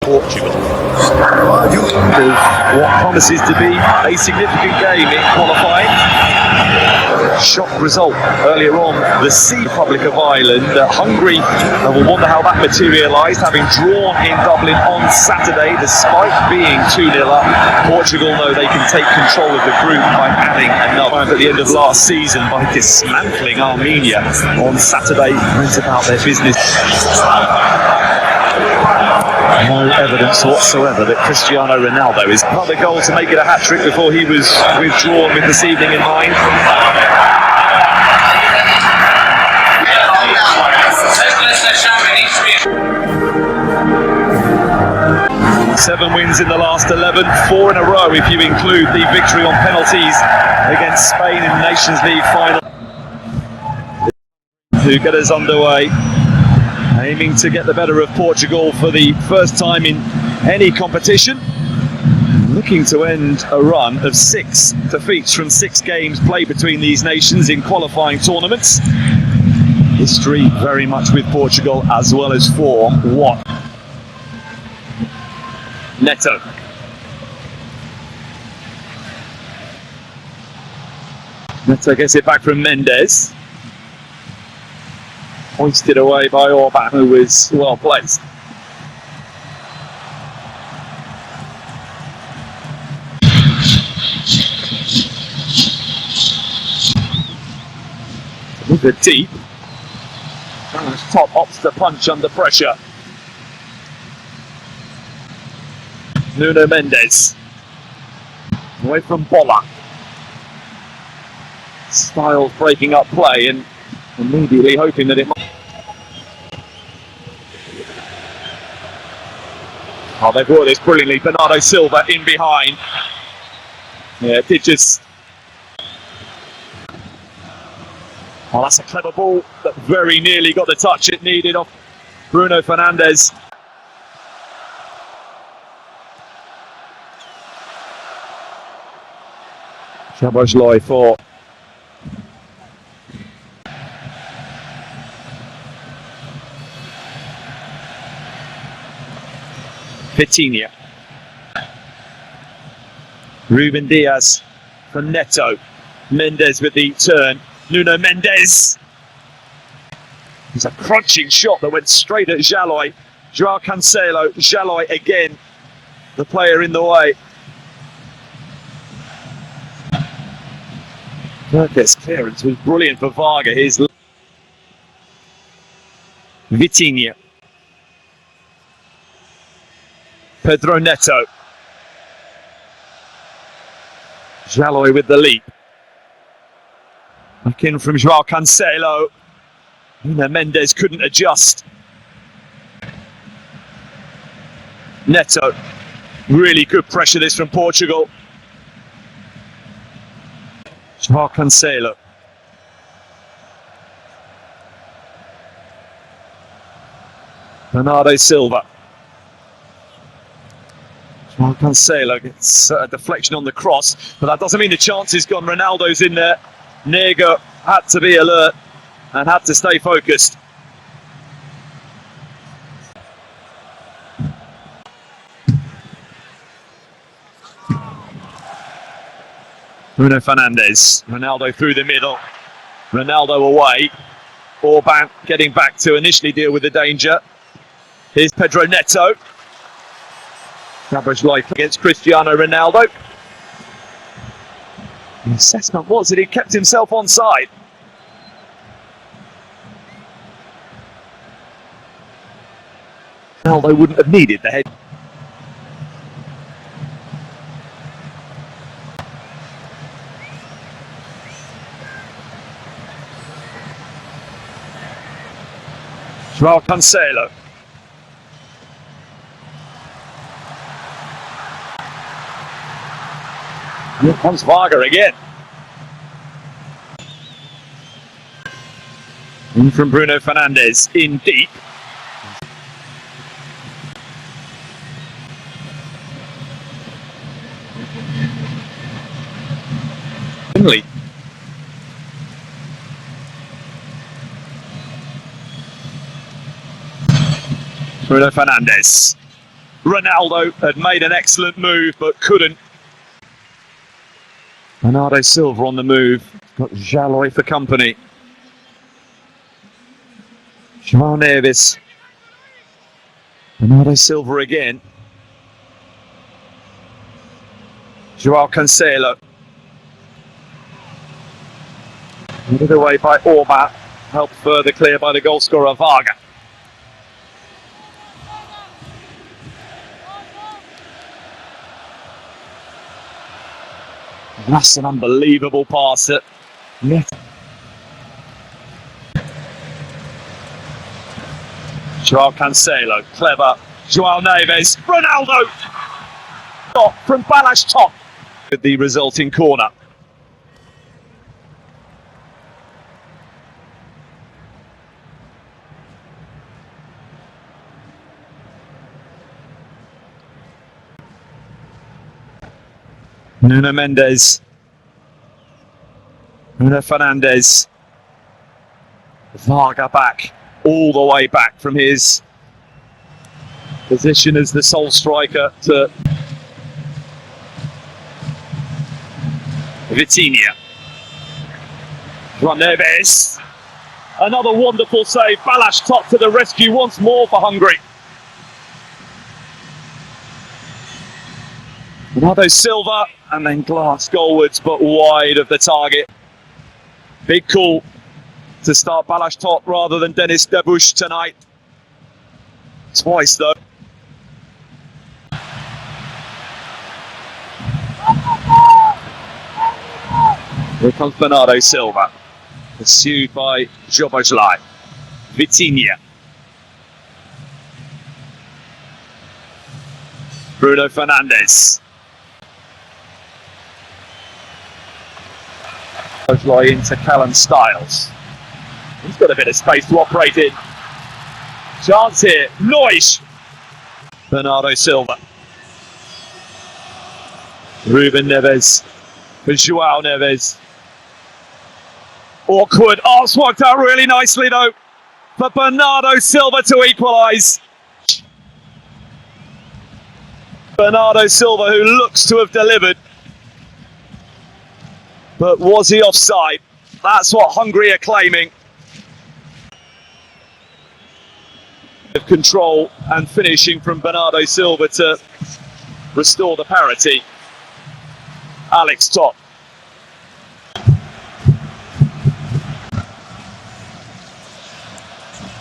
Portugal. What promises to be a significant game in qualifying. Shock result earlier on, the Republic of Ireland. Hungary will wonder how that materialised, having drawn in Dublin on Saturday despite being 2-0 up. Portugal know they can take control of the group by adding another at the end of last season by dismantling Armenia on Saturday. Went about their business. No evidence whatsoever that Cristiano Ronaldo is another goal to make it a hat-trick before he was withdrawn with this evening in mind. 7 wins in the last 11, 4 in a row if you include the victory on penalties against Spain in the Nations League final. To get us underway, aiming to get the better of Portugal for the first time in any competition, looking to end a run of 6 defeats from 6 games played between these nations in qualifying tournaments. History very much with Portugal as well as form. What? Neto. Neto gets it back from Mendes. Hoisted away by Orban, who was well placed. Look at deep. Top opts to punch under pressure. Nuno Mendes. Away from Bola. Styles breaking up play and immediately hoping that it might. Oh, they've brought this brilliantly. Bernardo Silva in behind. Yeah, it did just. Oh, that's a clever ball that very nearly got the touch it needed off Bruno Fernandes. Szoboszlai for Vitinha. Ruben Diaz for Neto. Mendes with the turn. Nuno Mendes. It's a crunching shot that went straight at Jaloi. João Cancelo. Jaloi again, the player in the way. Perkes' clearance was brilliant for Varga. His Vitinha. Pedro Neto. Jaloi with the leap. Back in from João Cancelo. Nuno Mendes couldn't adjust. Neto. Really good pressure this from Portugal. João Cancelo. Bernardo Silva. João Cancelo gets a deflection on the cross, but that doesn't mean the chance is gone. Ronaldo's in there. Nego had to be alert and had to stay focused. Bruno Fernandes. Ronaldo through the middle. Ronaldo away. Orban getting back to initially deal with the danger. Here's Pedro Neto. Average life against Cristiano Ronaldo. The assessment was that he kept himself onside. Ronaldo wouldn't have needed the head. João Cancelo. Here comes Varga again. In from Bruno Fernandes, in deep. Finley. Bruno Fernandes. Ronaldo had made an excellent move but couldn't. Bernardo Silva on the move. Got Jaloy for company. João Neves. Bernardo Silva again. João Cancelo. Headed away by Orba. Helped further clear by the goalscorer Varga. That's an unbelievable pass at net. João Cancelo, clever. João Neves, Ronaldo! Shot from Balázs top with the resulting corner. Nuno Mendes. Bruno Fernandes. Varga back, all the way back from his position as the sole striker to Vitinha. João Neves. Another wonderful save. Balázs top to the rescue once more for Hungary. Bernardo Silva, and then glanced goalwards but wide of the target. Big call to start Balázs top rather than Denis Debush tonight. Twice though. Here comes Bernardo Silva, pursued by Jobojlai. Vitinha. Bruno Fernandes. Jobojlai into Callum Styles. He's got a bit of space to operate in. Chance here, Neusch. Bernardo Silva. Ruben Neves for João Neves. Awkward. Oh, it's worked out really nicely though for Bernardo Silva to equalise. Bernardo Silva, who looks to have delivered. But was he offside? That's what Hungary are claiming. Of control and finishing from Bernardo Silva to restore the parity. Alex Top.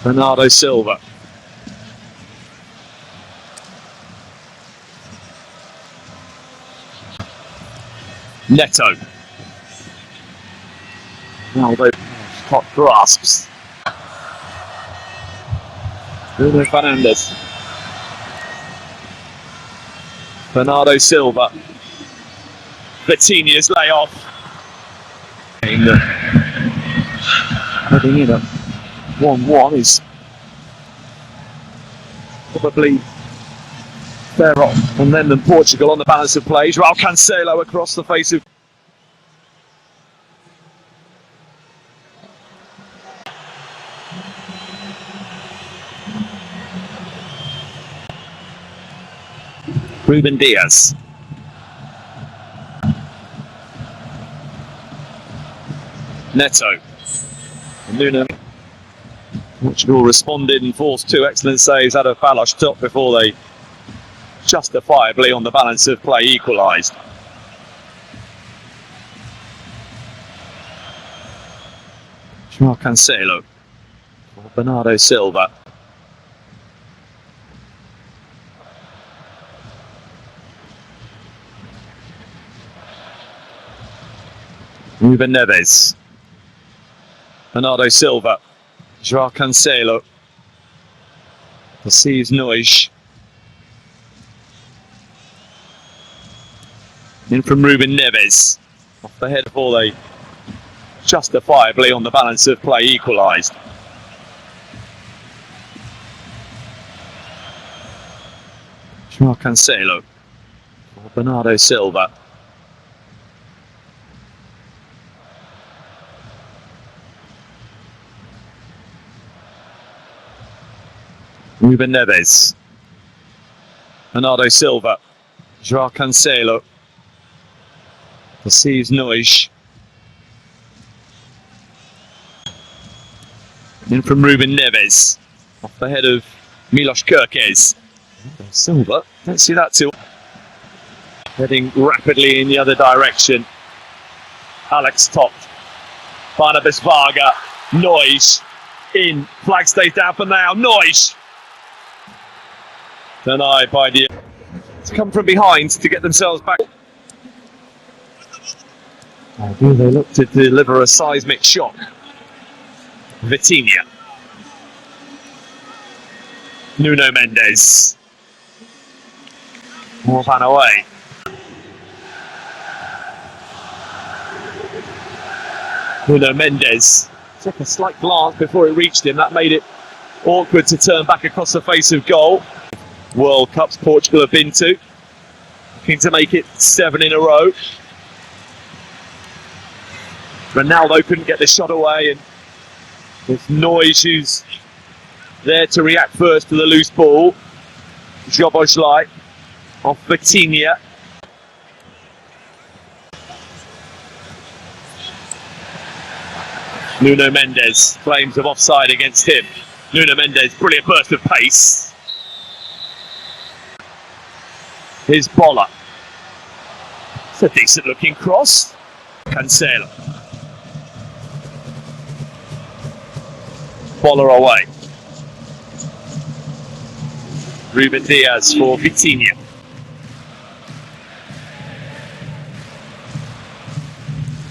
Bernardo Silva. Neto. Ronaldo hot grasps. Bruno Fernandes. Bernardo Silva. Vitinha's layoff. Heading in at 1-1 is probably fair off. And then Portugal on the balance of play. João Cancelo across the face of Ruben Diaz. Neto. Nuno. Portugal responded and forced two excellent saves out of Balázs top before they justifiably on the balance of play equalised. João Cancelo for Bernardo Silva. Ruben Neves. Bernardo Silva. João Cancelo. Perceives Neusch. In from Ruben Neves. Off the head before they justifiably on the balance of play equalised. João Cancelo for Bernardo Silva. Ruben Neves. Bernardo Silva. Joao Cancelo. Perceives Nois. In from Ruben Neves. Off the head of Milos Kerkez. Silva. Don't see that too. Heading rapidly in the other direction. Alex Toft. Barnabas Varga. Nois. In. Flag stays down for now. Nois. Denied by the... To come from behind to get themselves back. Do they look to deliver a seismic shock? Vitinha. Nuno Mendes. Morvan away. Nuno Mendes took a slight glance before it reached him. That made it awkward to turn back across the face of goal. World Cups Portugal have been to. Looking to make it 7 in a row. Ronaldo couldn't get the shot away, and it's Nois who's there to react first to the loose ball. Joboslai off Vitinha. Nuno Mendes, claims of offside against him. Nuno Mendes, brilliant burst of pace. Here's Bola. It's a decent looking cross. Cancelo. Bola away. Ruben Diaz for Vitinha.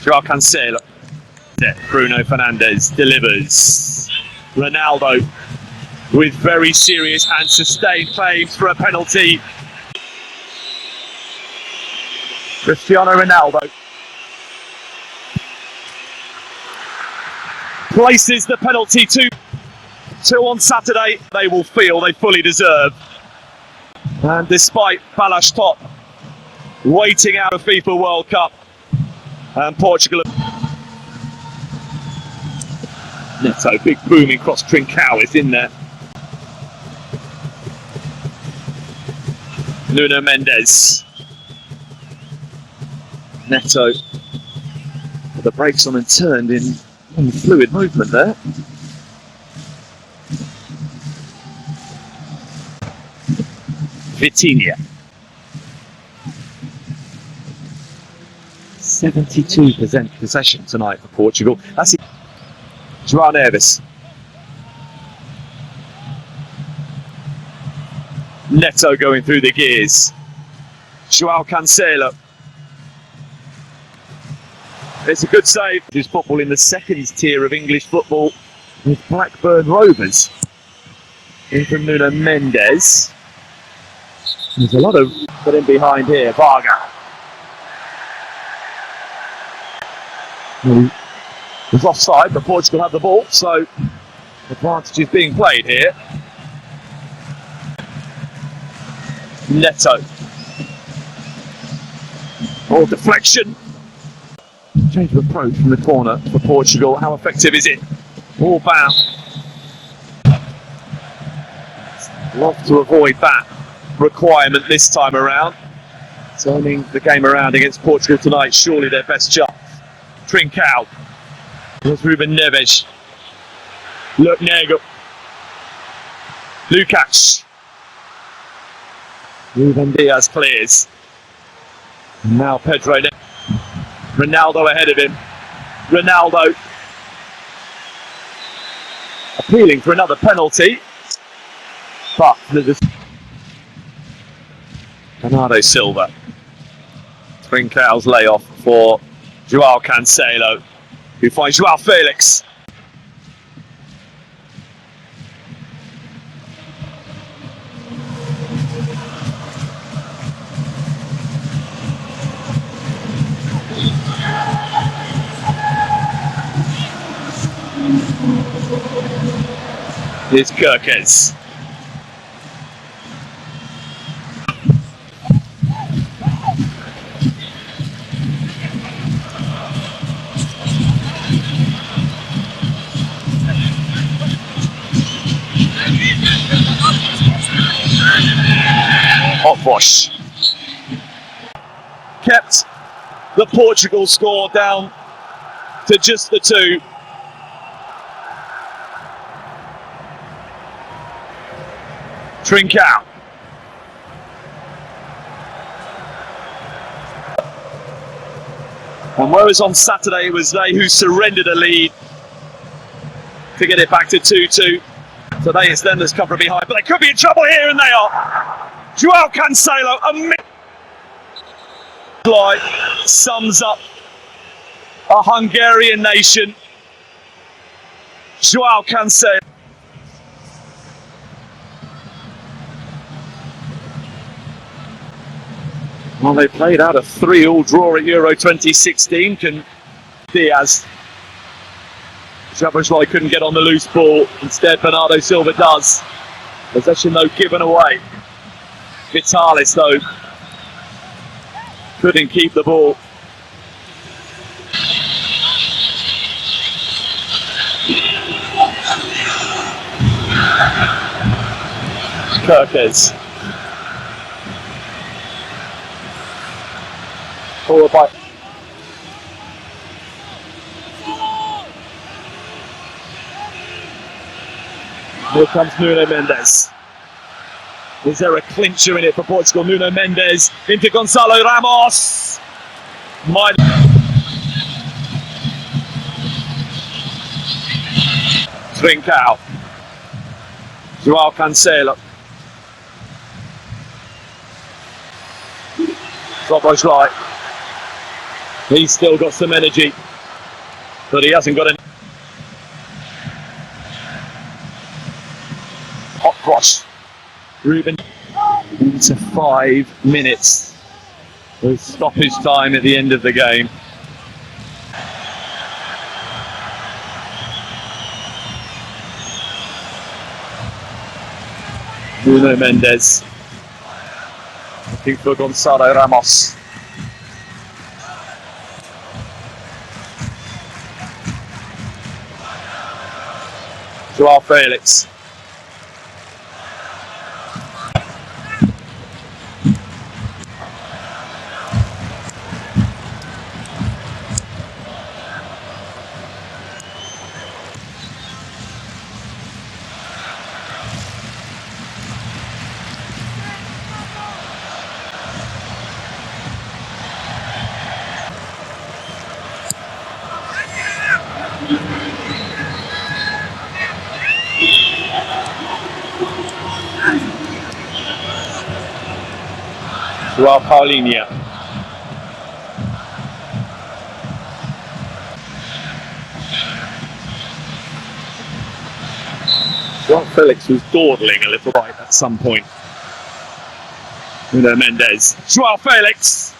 Joao Cancelo. Bruno Fernandes delivers. Ronaldo with very serious and sustained claims for a penalty. Cristiano Ronaldo places the penalty to on Saturday. They will feel they fully deserve. And despite Balázs Top waiting out a FIFA World Cup, and Portugal. Neto, big booming cross. Trincao is in there. Nuno Mendes. Neto with the brakes on and turned in fluid movement there. Vitinha. 72% possession tonight for Portugal. That's it. João Neves. Neto going through the gears. Joao Cancelo. It's a good save. His football in the second tier of English football with Blackburn Rovers. In from Nuno Mendes. There's a lot of put in behind here. Varga. It was offside, but Portugal had the ball, so advantage is being played here. Neto. Oh, deflection. Change of approach from the corner for Portugal. How effective is it? Ball back. Love to avoid that requirement this time around. Turning the game around against Portugal tonight, surely their best chance. Trincao. There's Ruben Neves. Look, Nego. Lukács. Ruben Diaz clears. Now Pedro. Ronaldo ahead of him. Ronaldo appealing for another penalty. But Bernardo Silva. Trincao's layoff for Joao Cancelo, who finds Joao Felix. Here's Kerkez. Bosch kept the Portugal score down to just the 2. Trincao. And whereas on Saturday it was they who surrendered a lead to get it back to 2-2, today it's them that's come from behind. But they could be in trouble here, and they are. Joao Cancelo, sums up a Hungarian nation. Joao Cancelo. Well, they played out a 3-3 draw at Euro 2016. Diaz. Szoboszlai couldn't get on the loose ball. Instead, Bernardo Silva does. Possession, though, given away. Vitalis, though, couldn't keep the ball. Kirkes. Forward by. Here comes Nuno Mendes. Is there a clincher in it for Portugal? Nuno Mendes into Gonçalo Ramos. Trincao. Joao Cancelo. Szoboszlai. He's still got some energy, but he hasn't got any. Hot cross. Ruben into 5 minutes with stoppage time at the end of the game. Nuno Mendes looking for Gonçalo Ramos. Joao Felix. Joao Paulinho. Joao Felix was dawdling a little right at some point. Nuno Mendes. Joao Felix.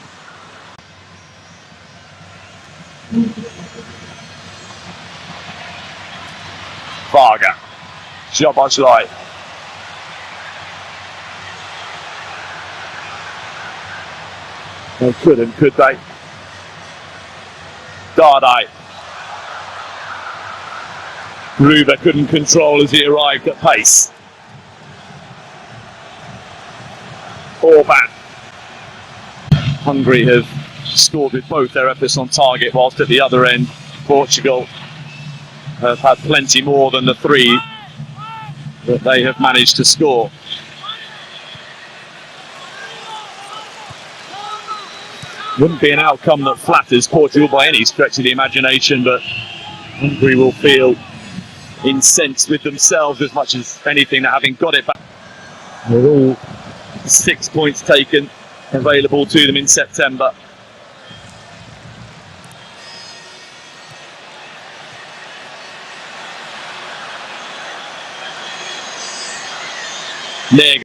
Varga. Szoboszlai. They couldn't, could they? Dardai. Gruber couldn't control as he arrived at pace. Orban. Hungary have scored with both their efforts on target, whilst at the other end, Portugal have had plenty more than the 3 that they have managed to score. Wouldn't be an outcome that flatters Portugal by any stretch of the imagination, but Hungary will feel incensed with themselves as much as anything that having got it back. With all 6 points taken available to them in September. There